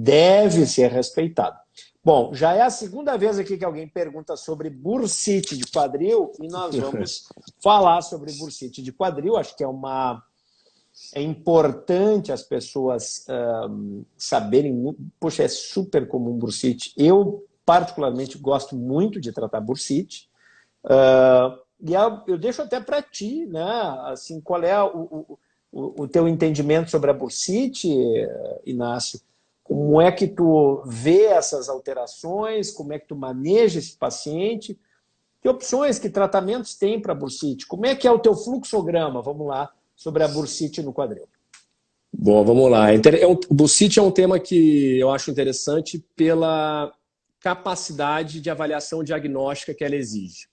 deve ser respeitado. Bom, já é a segunda vez aqui que alguém pergunta sobre bursite de quadril e nós vamos falar sobre bursite de quadril. Acho que é importante as pessoas saberem. Poxa, é super comum bursite. Eu, particularmente, gosto muito de tratar bursite. E eu deixo até para ti, né? Assim, qual é o teu entendimento sobre a bursite, Inácio? Como é que tu vê essas alterações? Como é que tu maneja esse paciente? Que opções, que tratamentos tem para bursite? Como é que é o teu fluxograma? Vamos lá, sobre a bursite no quadril. Bom, vamos lá. O bursite é um tema que eu acho interessante pela capacidade de avaliação diagnóstica que ela exige.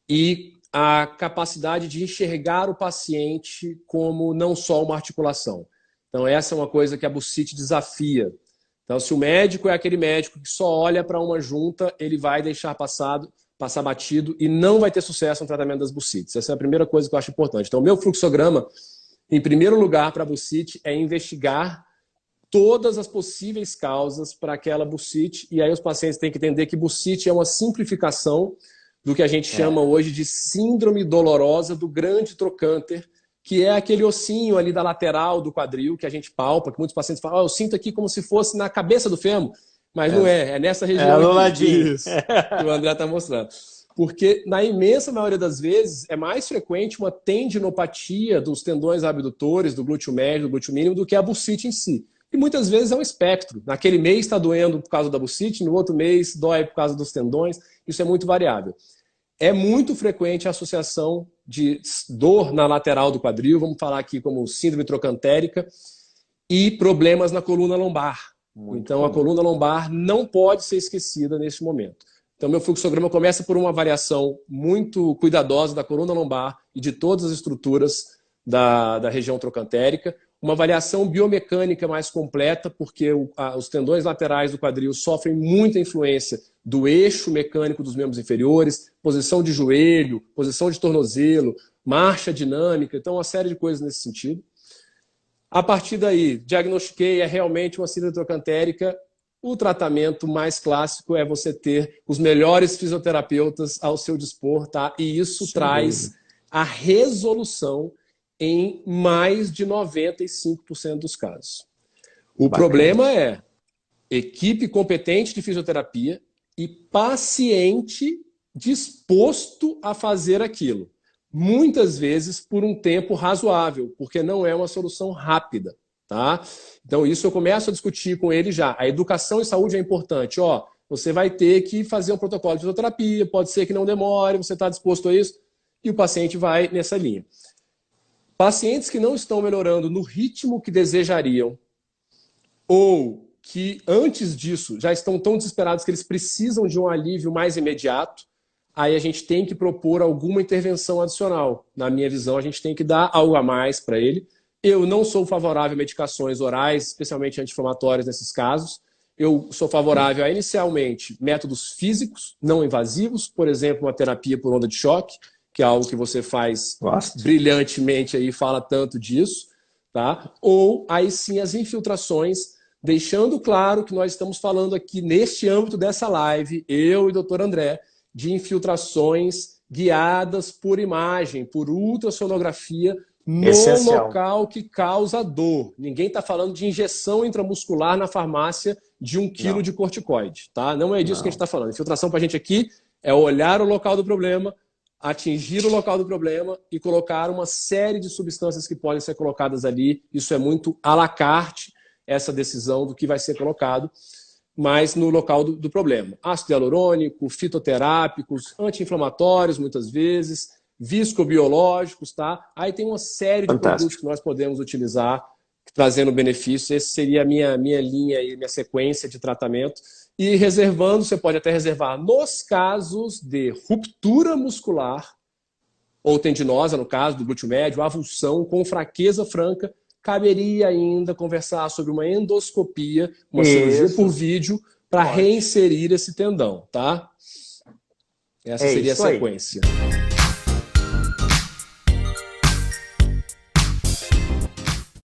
E a capacidade de enxergar o paciente como não só uma articulação. Então, essa é uma coisa que a bursite desafia. Então, se o médico é aquele médico que só olha para uma junta, ele vai deixar passar batido e não vai ter sucesso no tratamento das bursites. Essa é a primeira coisa que eu acho importante. Então, o meu fluxograma, em primeiro lugar, para a bursite, é investigar todas as possíveis causas para aquela bursite. E aí os pacientes têm que entender que bursite é uma simplificação do que a gente chama hoje de síndrome dolorosa do grande trocânter, que é aquele ossinho ali da lateral do quadril que a gente palpa, que muitos pacientes falam, eu sinto aqui como se fosse na cabeça do fêmur, mas não é nessa região no aqui. ladinho. Isso, que o André está mostrando. Porque na imensa maioria das vezes é mais frequente uma tendinopatia dos tendões abdutores, do glúteo médio, do glúteo mínimo, do que a bursite em si. E muitas vezes é um espectro. Naquele mês está doendo por causa da bursite, no outro mês dói por causa dos tendões. Isso é muito variável. É muito frequente a associação de dor na lateral do quadril, vamos falar aqui como síndrome trocantérica, e problemas na coluna lombar. Então, a coluna lombar não pode ser esquecida neste momento. Então, meu fluxograma começa por uma avaliação muito cuidadosa da coluna lombar e de todas as estruturas da região trocantérica, uma avaliação biomecânica mais completa, porque os tendões laterais do quadril sofrem muita influência do eixo mecânico dos membros inferiores, posição de joelho, posição de tornozelo, marcha dinâmica, então uma série de coisas nesse sentido. A partir daí, diagnostiquei, é realmente uma síndrome trocantérica. O tratamento mais clássico é você ter os melhores fisioterapeutas ao seu dispor, tá? E isso traz a resolução em mais de 95% dos casos. O problema é equipe competente de fisioterapia e paciente disposto a fazer aquilo. Muitas vezes por um tempo razoável, porque não é uma solução rápida. Tá? Então isso eu começo a discutir com ele já. A educação em saúde é importante. Ó, você vai ter que fazer um protocolo de fisioterapia, pode ser que não demore, você está disposto a isso? E o paciente vai nessa linha. Pacientes que não estão melhorando no ritmo que desejariam ou que antes disso já estão tão desesperados que eles precisam de um alívio mais imediato, aí a gente tem que propor alguma intervenção adicional. Na minha visão, a gente tem que dar algo a mais para ele. Eu não sou favorável a medicações orais, especialmente anti-inflamatórias nesses casos. Eu sou favorável a, inicialmente, métodos físicos, não invasivos, por exemplo, uma terapia por onda de choque, que é algo que você faz brilhantemente aí, fala tanto disso, tá? Ou aí sim as infiltrações, deixando claro que nós estamos falando aqui neste âmbito dessa live, eu e o Dr. André, de infiltrações guiadas por imagem, por ultrassonografia, no local que causa dor. Ninguém está falando de injeção intramuscular na farmácia de 1 quilo de corticoide, tá? Não é disso que a gente está falando. Infiltração para a gente aqui é olhar o local do problema, atingir o local do problema e colocar uma série de substâncias que podem ser colocadas ali. Isso é muito à la carte, essa decisão do que vai ser colocado, mas no local do problema. Ácido hialurônico, fitoterápicos, anti-inflamatórios, muitas vezes, viscobiológicos, tá? Aí tem uma série de produtos que nós podemos utilizar, trazendo benefícios. Essa seria a minha linha e minha sequência de tratamento. E reservando, você pode até reservar nos casos de ruptura muscular, ou tendinosa, no caso do glúteo médio, avulsão com fraqueza franca, caberia ainda conversar sobre uma endoscopia, uma cirurgia por vídeo, para reinserir esse tendão, tá? Essa seria a sequência.